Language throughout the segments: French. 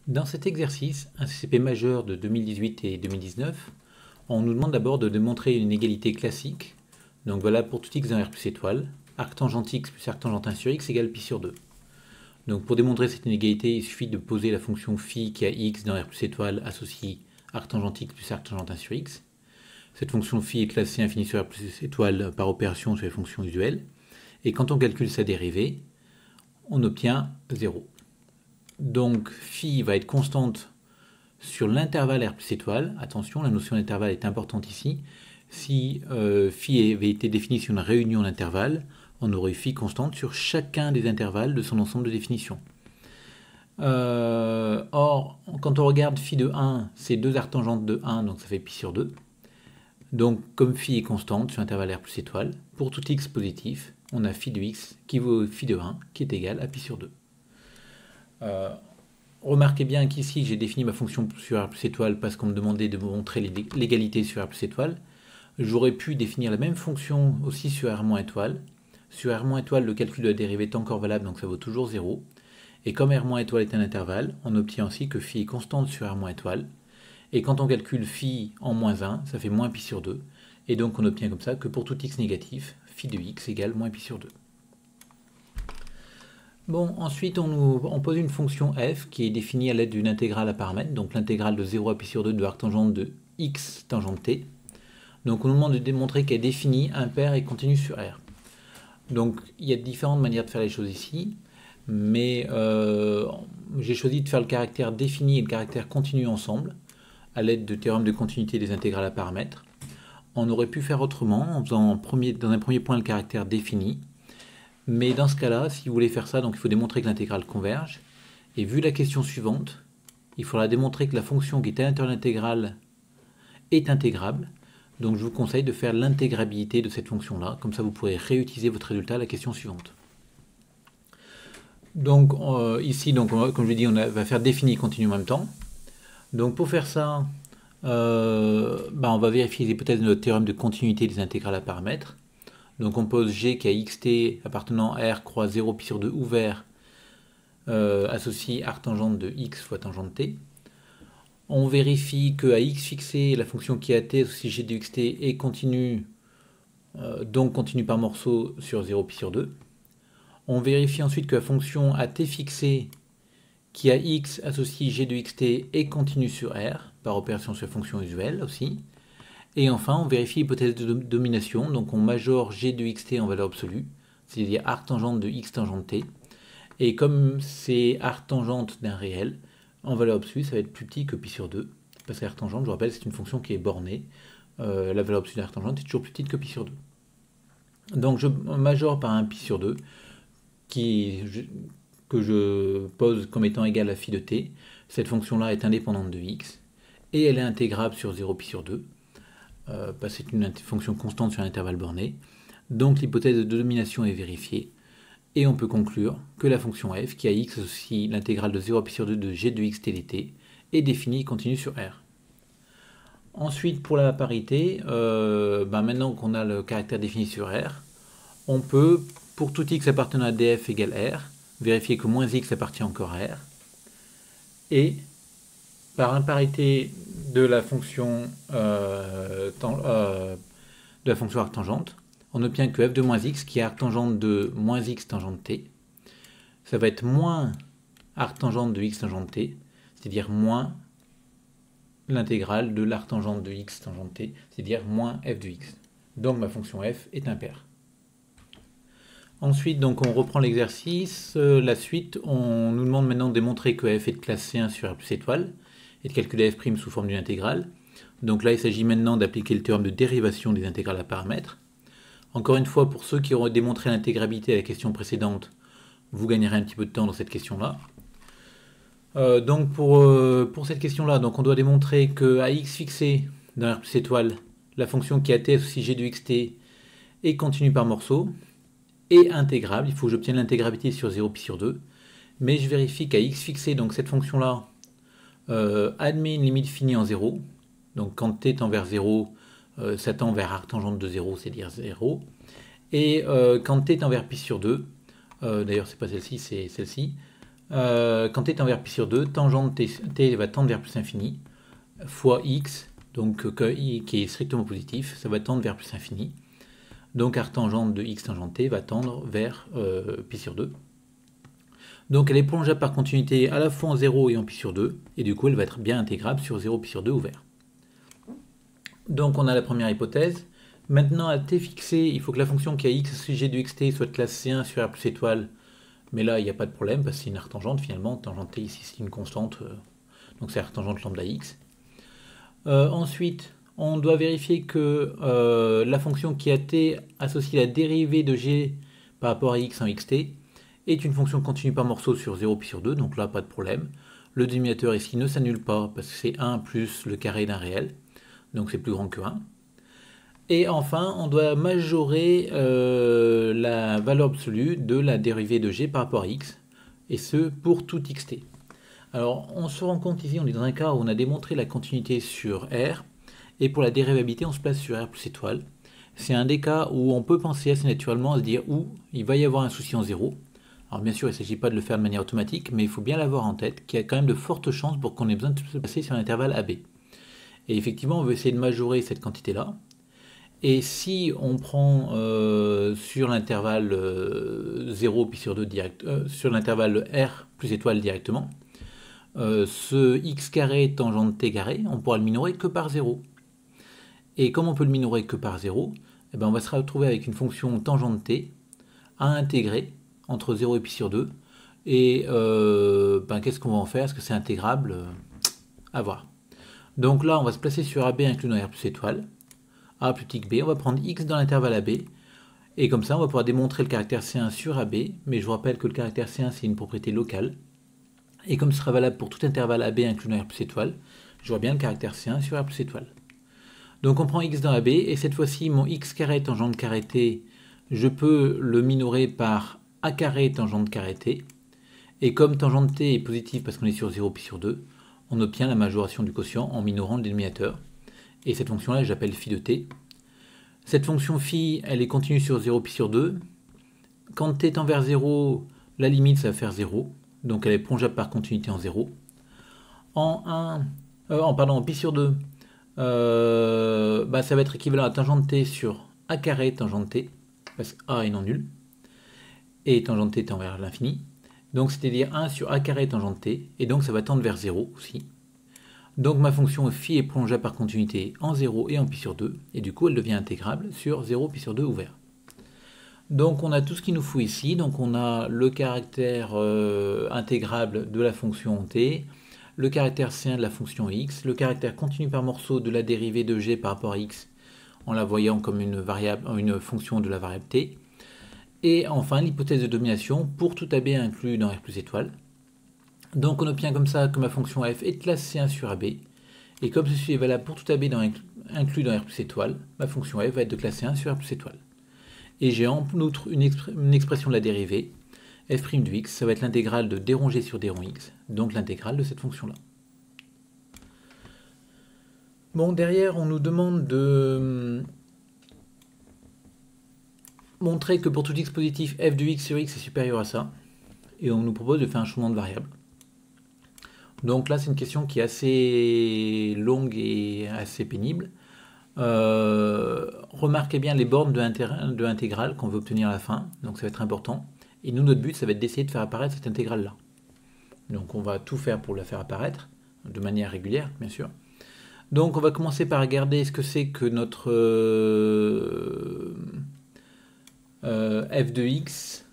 Dans cet exercice, un CCP majeur de 2018 et 2019, on nous demande d'abord de démontrer une égalité classique. Donc voilà, pour tout x dans R plus étoile, arctangente x plus arctangente 1 sur x égale pi sur 2. Donc pour démontrer cette inégalité, il suffit de poser la fonction phi qui a x dans R plus étoile associe arctangente x plus arctangente 1 sur x. Cette fonction phi est classée infinie sur R plus étoile par opération sur les fonctions usuelles. Et quand on calcule sa dérivée, on obtient 0. Donc phi va être constante sur l'intervalle R plus étoile. Attention, la notion d'intervalle est importante ici. Si phi avait été définie sur une réunion d'intervalles, on aurait eu phi constante sur chacun des intervalles de son ensemble de définition. Or, quand on regarde phi de 1, c'est 2 arctangentes de 1, donc ça fait pi sur 2. Donc, comme phi est constante sur l'intervalle R plus étoile, pour tout x positif, on a phi de x qui vaut phi de 1, qui est égal à pi sur 2. Remarquez bien qu'ici, j'ai défini ma fonction sur R plus étoile parce qu'on me demandait de montrer l'égalité sur R plus étoile. J'aurais pu définir la même fonction aussi sur R moins étoile. Sur R moins étoile, le calcul de la dérivée est encore valable, donc ça vaut toujours 0. Et comme R moins étoile est un intervalle, on obtient aussi que phi est constante sur R moins étoile. Et quand on calcule phi en moins 1, ça fait moins pi sur 2. Et donc on obtient comme ça que pour tout x négatif, phi de x égale moins pi sur 2. Bon, ensuite on pose une fonction f qui est définie à l'aide d'une intégrale à paramètres, donc l'intégrale de 0 à pi sur 2 de arctangente de x tangente t. Donc on nous demande de démontrer qu'elle définit, impaire et continue sur R. Donc il y a différentes manières de faire les choses ici, mais j'ai choisi de faire le caractère défini et le caractère continu ensemble, à l'aide de théorème de continuité des intégrales à paramètres. On aurait pu faire autrement, en faisant dans un premier point le caractère défini, mais dans ce cas-là, si vous voulez faire ça, donc il faut démontrer que l'intégrale converge, et vu la question suivante, il faudra démontrer que la fonction qui est à l'intérieur de l'intégrale est intégrable. Donc je vous conseille de faire l'intégrabilité de cette fonction-là, comme ça vous pourrez réutiliser votre résultat à la question suivante. Donc ici, comme je l'ai dit, on va faire défini et continu en même temps. Donc pour faire ça, on va vérifier les hypothèses de notre théorème de continuité des intégrales à paramètres. Donc on pose g qui a xt appartenant à R croix 0 pi sur 2 ouvert associe arctangente de x fois tangente t. On vérifie que à x fixé, la fonction qui est à t associe g de xt est continue, donc continue par morceau sur 0 pi sur 2. On vérifie ensuite que la fonction à t fixé qui a x associe g de xt est continue sur R, par opération sur la fonction usuelle aussi. Et enfin, on vérifie l'hypothèse de domination, donc on majore g de xt en valeur absolue, c'est-à-dire arctangente de x tangente t. Et comme c'est arctangente d'un réel, en valeur absolue, ça va être plus petit que pi sur 2, parce que l'arctangente, je vous rappelle, c'est une fonction qui est bornée. La valeur absolue de l'arctangente est toujours plus petite que pi sur 2. Donc je majore par un pi sur 2, que je pose comme étant égal à phi de t. Cette fonction-là est indépendante de x, et elle est intégrable sur 0 pi sur 2, parce que c'est une fonction constante sur un intervalle borné. Donc l'hypothèse de domination est vérifiée, et on peut conclure que la fonction f, qui a x associe l'intégrale de 0 à pi sur 2 de g de x dt, est définie et continue sur R. Ensuite, pour la parité, maintenant qu'on a le caractère défini sur R, on peut, pour tout x appartenant à df égale R, vérifier que moins x appartient encore à R, et par imparité de la fonction arctangente, on obtient que f de moins x, qui est arctangente de moins x tangente t, ça va être moins arctangente de x tangente t, c'est-à-dire moins l'intégrale de l'arctangente de x tangente t, c'est-à-dire moins f de x. Donc ma fonction f est impaire. Ensuite, donc on reprend l'exercice. La suite, on nous demande maintenant de démontrer que f est de classe C1 sur R plus étoile et de calculer f' sous forme d'une intégrale. Donc là, il s'agit maintenant d'appliquer le théorème de dérivation des intégrales à paramètres. Encore une fois, pour ceux qui auront démontré l'intégrabilité à la question précédente, vous gagnerez un petit peu de temps dans cette question-là. Donc pour cette question-là, on doit démontrer que à x fixé dans R plus étoile, la fonction qui a t associe g de xt est continue par morceau et intégrable. Il faut que j'obtienne l'intégrabilité sur 0 pi sur 2. Mais je vérifie qu'à x fixé, donc cette fonction-là, admet une limite finie en 0. Donc quand t tend vers 0, ça tend vers arctangente de 0, c'est-à-dire 0. Et quand t tend vers pi sur 2, d'ailleurs c'est pas celle-ci, c'est celle-ci, quand t tend vers pi sur 2, tangente t va tendre vers plus infini, fois x, donc qui est strictement positif, ça va tendre vers plus infini. Donc arctangente de x tangente t va tendre vers pi sur 2. Donc elle est prolongeable par continuité à la fois en 0 et en pi sur 2, et du coup elle va être bien intégrable sur 0 pi sur 2 ouvert. Donc on a la première hypothèse. Maintenant à t fixé, il faut que la fonction qui a x au sujet de xt soit de classe C1 sur R plus étoile, mais là il n'y a pas de problème parce que c'est une arctangente finalement, tangente t ici c'est une constante, donc c'est arctangente lambda x. Ensuite, on doit vérifier que la fonction qui a t associe la dérivée de g par rapport à x en xt est une fonction continue par morceau sur 0 pi sur 2, donc là pas de problème. Le dénominateur ici ne s'annule pas parce que c'est 1 plus le carré d'un réel, donc c'est plus grand que 1. Et enfin, on doit majorer la valeur absolue de la dérivée de g par rapport à x, et ce pour tout xt. Alors on se rend compte ici, on est dans un cas où on a démontré la continuité sur R, et pour la dérivabilité on se place sur R plus étoile. C'est un des cas où on peut penser assez naturellement à se dire où il va y avoir un souci en 0. Alors bien sûr il ne s'agit pas de le faire de manière automatique, mais il faut bien l'avoir en tête qu'il y a quand même de fortes chances pour qu'on ait besoin de se passer sur l'intervalle AB. Et effectivement on veut essayer de majorer cette quantité-là. Et si on prend sur l'intervalle 0 puis sur 2 direct, sur l'intervalle R plus étoile directement, ce x carré tangente t carré, on pourra le minorer que par 0. Et comme on peut le minorer que par 0, eh ben on va se retrouver avec une fonction tangente t à intégrer entre 0 et pi sur 2. Et qu'est-ce qu'on va en faire? Est-ce que c'est intégrable? À voir. Donc là, on va se placer sur AB inclus dans R plus étoile. A plus tic B, on va prendre x dans l'intervalle AB. Et comme ça, on va pouvoir démontrer le caractère C1 sur AB. Mais je vous rappelle que le caractère C1, c'est une propriété locale. Et comme ce sera valable pour tout intervalle AB inclus dans R plus étoile, je vois bien le caractère C1 sur R plus étoile. Donc on prend x dans AB, et cette fois-ci, mon x carré tangente carré t, je peux le minorer par a carré tangente carré t. Et comme tangente t est positive parce qu'on est sur 0 pi sur 2, on obtient la majoration du quotient en minorant le dénominateur. Et cette fonction-là, j'appelle phi de t. Cette fonction phi, elle est continue sur 0 pi sur 2. Quand t tend vers 0, la limite, ça va faire 0. Donc elle est prolongeable par continuité en 0. En pi sur 2, ça va être équivalent à tangente t sur a carré tangente t, parce que a est non nul, et tangente t tend vers l'infini. Donc c'est-à-dire 1 sur a carré tangente t, et donc ça va tendre vers 0 aussi. Donc ma fonction phi est prolongeable par continuité en 0 et en pi sur 2, et du coup elle devient intégrable sur 0 pi sur 2 ouvert. Donc on a tout ce qu'il nous faut ici, donc on a le caractère intégrable de la fonction t, le caractère C1 de la fonction x, le caractère continu par morceau de la dérivée de g par rapport à x, en la voyant comme une fonction de la variable t, et enfin l'hypothèse de domination pour tout AB inclus dans R plus étoile. Donc on obtient comme ça que ma fonction f est de classe C1 sur AB, et comme ceci est valable pour tout AB inclus dans R plus étoile, ma fonction f va être de classe C1 sur R plus étoile. Et j'ai en outre une expression de la dérivée, f' de x, ça va être l'intégrale de d rond g sur d rond x, donc l'intégrale de cette fonction-là. Bon, derrière, on nous demande de montrer que pour tout x positif, f de x sur x est supérieur à ça, et on nous propose de faire un changement de variable. Donc là, c'est une question qui est assez longue et assez pénible. Remarquez bien les bornes de l'intégrale qu'on veut obtenir à la fin, donc ça va être important. Et nous, notre but, ça va être d'essayer de faire apparaître cette intégrale-là. Donc on va tout faire pour la faire apparaître, de manière régulière, bien sûr. Donc on va commencer par regarder ce que c'est que notre f de x.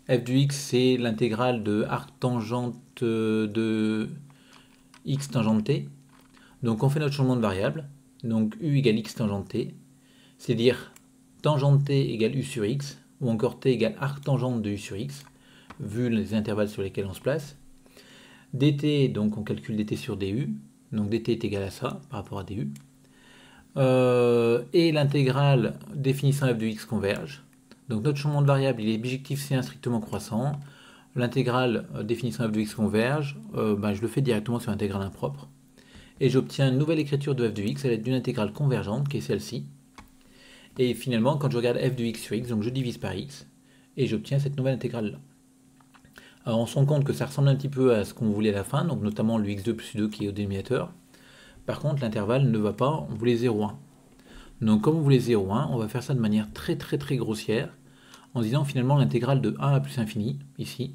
F de x, c'est l'intégrale de arc tangente de x tangente t. Donc on fait notre changement de variable. Donc u égale x tangente t, c'est-à-dire tangente t égale u sur x, ou encore t égale arc tangente de u sur x, vu les intervalles sur lesquels on se place. dt, donc on calcule dt sur du, donc dt est égal à ça par rapport à du. Et l'intégrale définissant f de x converge. Donc notre changement de variable, il est bijectif C1 strictement croissant. L'intégrale définissant f de x converge, je le fais directement sur l'intégrale impropre. Et j'obtiens une nouvelle écriture de f de x à l'aide d'une intégrale convergente, qui est celle-ci. Et finalement, quand je regarde f de x sur x, donc je divise par x, et j'obtiens cette nouvelle intégrale-là. Alors, on se rend compte que ça ressemble un petit peu à ce qu'on voulait à la fin, donc notamment le x2 plus u2 qui est au dénominateur. Par contre, l'intervalle ne va pas, on voulait 0,1. Donc comme on voulait 0,1, on va faire ça de manière très grossière, en disant finalement l'intégrale de 1 à plus infini, ici,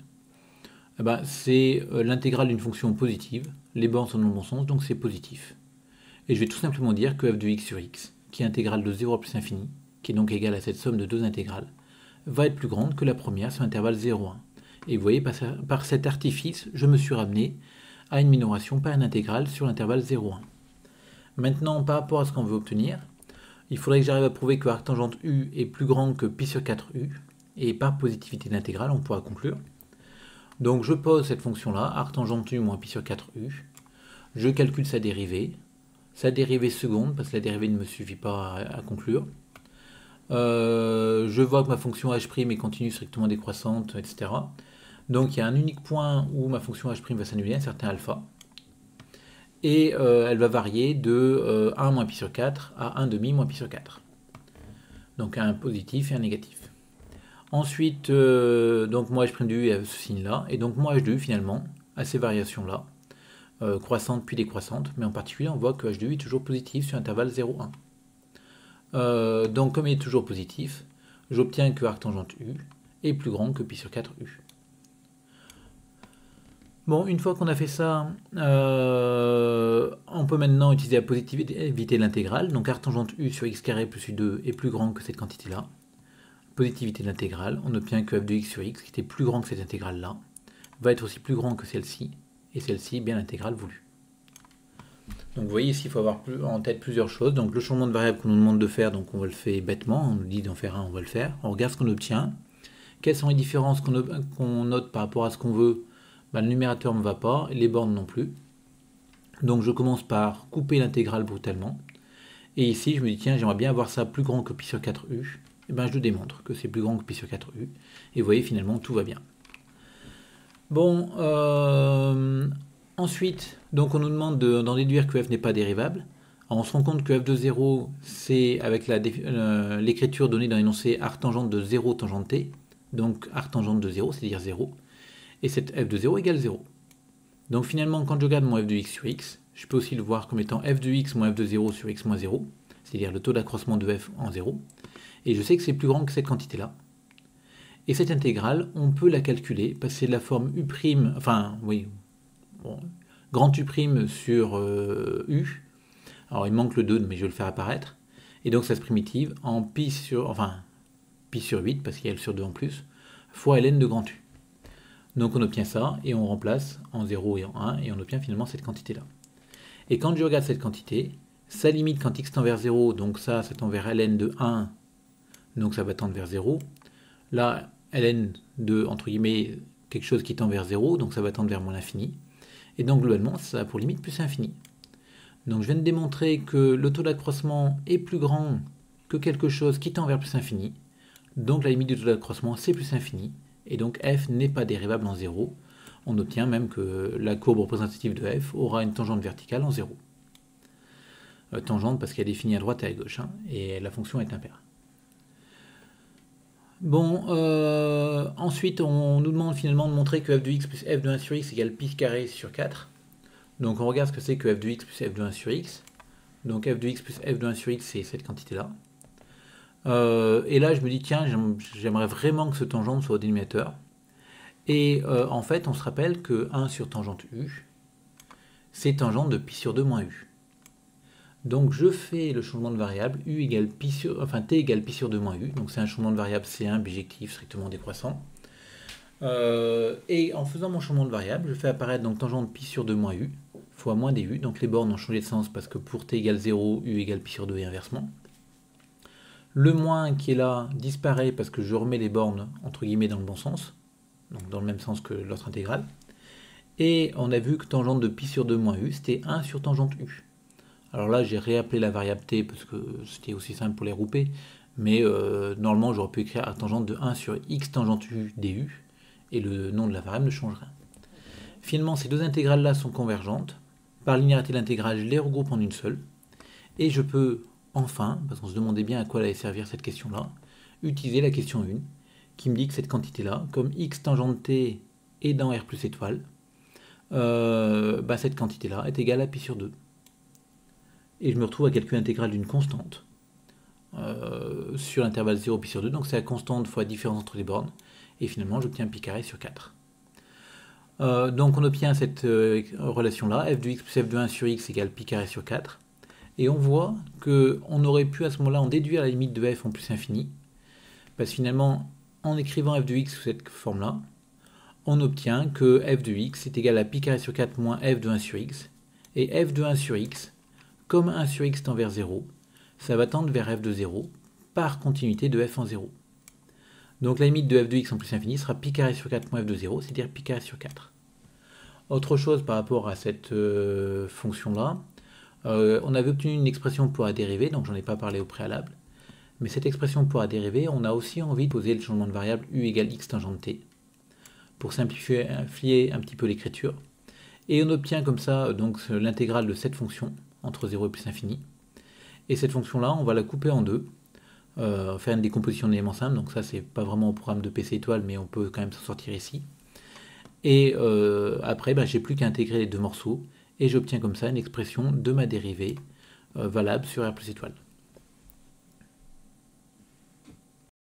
eh ben, c'est l'intégrale d'une fonction positive, les bornes sont dans le bon sens, donc c'est positif. Et je vais tout simplement dire que f de x sur x, qui est intégrale de 0 à plus infini, qui est donc égale à cette somme de deux intégrales, va être plus grande que la première sur l'intervalle 0,1. Et vous voyez, par cet artifice, je me suis ramené à une minoration par une intégrale sur l'intervalle 0,1. Maintenant, par rapport à ce qu'on veut obtenir, il faudrait que j'arrive à prouver que arc tangente u est plus grand que pi sur 4u, et par positivité de l'intégrale, on pourra conclure. Donc je pose cette fonction-là, arc tangente u moins pi sur 4u, je calcule sa dérivée seconde, parce que la dérivée ne me suffit pas à conclure. Je vois que ma fonction h' est continue strictement décroissante, etc. Donc il y a un unique point où ma fonction h' va s'annuler, un certain alpha. Et elle va varier de 1 moins pi sur 4 à 1 demi moins pi sur 4. Donc un positif et un négatif. Ensuite, donc moi h' de u a ce signe-là, et donc moi h de u finalement a ces variations-là, croissante puis décroissante, mais en particulier on voit que h de u est toujours positif sur l'intervalle 0,1. Donc comme il est toujours positif, j'obtiens que arc tangente u est plus grand que pi sur 4u. Bon, une fois qu'on a fait ça, on peut maintenant utiliser la positivité de l'intégrale. Donc arc tangente u sur x carré plus u2 est plus grand que cette quantité-là. Positivité de l'intégrale, on obtient que f de x sur x, qui était plus grand que cette intégrale-là, va être aussi plus grand que celle-ci, et celle-ci bien l'intégrale voulue. Donc vous voyez ici, il faut avoir en tête plusieurs choses. Donc le changement de variable qu'on nous demande de faire, donc on va le faire bêtement, on nous dit d'en faire un, on va le faire. On regarde ce qu'on obtient. Quelles sont les différences qu'on note par rapport à ce qu'on veut? Le numérateur ne me va pas, et les bornes non plus. Donc je commence par couper l'intégrale brutalement. Et ici, je me dis, tiens, j'aimerais bien avoir ça plus grand que pi sur 4u. Et bien je démontre que c'est plus grand que pi sur 4u. Et vous voyez, finalement, tout va bien. Bon, ensuite, donc on nous demande d'en déduire que f n'est pas dérivable. Alors on se rend compte que f de 0, c'est avec l'écriture donnée dans l'énoncé arc tangente de 0 tangente t. Donc arc tangente de 0, c'est-à-dire 0. Et cette f de 0 égale 0. Donc finalement, quand je regarde mon f de x sur x, je peux aussi le voir comme étant f de x moins f de 0 sur x moins 0, c'est-à-dire le taux d'accroissement de f en 0. Et je sais que c'est plus grand que cette quantité-là. Et cette intégrale, on peut la calculer, passer de la forme u', enfin, oui, bon, grand u' sur u. Alors il manque le 2, mais je vais le faire apparaître. Et donc ça se primitive en pi sur 8, parce qu'il y a le sur 2 en plus, fois ln de grand u. Donc on obtient ça, et on remplace en 0 et en 1, et on obtient finalement cette quantité-là. Et quand je regarde cette quantité, sa limite quand x tend vers 0, donc ça tend vers ln de 1, donc ça va tendre vers 0. Là, ln de, entre guillemets, quelque chose qui tend vers 0, donc ça va tendre vers moins l'infini. Et donc globalement, ça a pour limite plus infini. Donc je viens de démontrer que le taux d'accroissement est plus grand que quelque chose qui tend vers plus infini. Donc la limite du taux d'accroissement, c'est plus infini. Et donc f n'est pas dérivable en 0. On obtient même que la courbe représentative de f aura une tangente verticale en 0. Tangente parce qu'elle est définie à droite et à gauche, hein, et la fonction est impaire. Bon, ensuite on nous demande finalement de montrer que f de x plus f de 1 sur x égale pi carré sur 4. Donc on regarde ce que c'est que f de x plus f de 1 sur x. Donc f de x plus f de 1 sur x, c'est cette quantité-là. Et là je me dis, tiens, j'aimerais vraiment que ce tangente soit au dénominateur. Et en fait, on se rappelle que 1 sur tangente u, c'est tangente de pi sur 2 moins u. Donc je fais le changement de variable u égale pi sur, enfin t égale pi sur 2 moins u. Donc c'est un changement de variable C1 bijectif strictement décroissant. Et en faisant mon changement de variable, je fais apparaître donc tangente pi sur 2 moins u fois moins du. Donc les bornes ont changé de sens parce que pour t égale 0, u égale pi sur 2 et inversement. Le moins qui est là disparaît parce que je remets les bornes entre guillemets dans le bon sens, donc dans le même sens que l'autre intégrale. Et on a vu que tangente de pi sur 2 moins u, c'était 1 sur tangente u. Alors là, j'ai réappelé la variable t parce que c'était aussi simple pour les regrouper, mais normalement, j'aurais pu écrire la tangente de 1 sur x tangente u du, et le nom de la variable ne change rien. Finalement, ces deux intégrales-là sont convergentes. Par linéarité de l'intégrale, je les regroupe en une seule. Et je peux enfin, parce qu'on se demandait bien à quoi allait servir cette question-là, utiliser la question 1, qui me dit que cette quantité-là, comme x tangente t et dans R plus étoile, cette quantité-là est égale à pi sur 2. Et je me retrouve à calculer l'intégrale d'une constante sur l'intervalle 0 pi sur 2, donc c'est la constante fois la différence entre les bornes, et finalement j'obtiens pi carré sur 4. Donc on obtient cette relation-là, f de x plus f de 1 sur x égale pi carré sur 4, et on voit qu'on aurait pu à ce moment-là en déduire la limite de f en plus infini, parce que finalement, en écrivant f de x sous cette forme-là, on obtient que f de x est égal à pi carré sur 4 moins f de 1 sur x, et f de 1 sur x, comme 1 sur x tend vers 0, ça va tendre vers f de 0 par continuité de f en 0. Donc la limite de f de x en plus infini sera pi carré sur 4 moins f de 0, c'est-à-dire pi carré sur 4. Autre chose par rapport à cette fonction-là, on avait obtenu une expression pour la dérivée, donc j'en ai pas parlé au préalable. Mais cette expression pour la dérivée, on a aussi envie de poser le changement de variable u égale x tangente t, pour simplifier un petit peu l'écriture. Et on obtient comme ça donc l'intégrale de cette fonction, entre 0 et plus infini. Et cette fonction-là, on va la couper en deux, faire une décomposition d'éléments simples, donc ça c'est pas vraiment au programme de PC étoile, mais on peut quand même s'en sortir ici. Et après, j'ai plus qu'à intégrer les deux morceaux, et j'obtiens comme ça une expression de ma dérivée valable sur R plus étoile.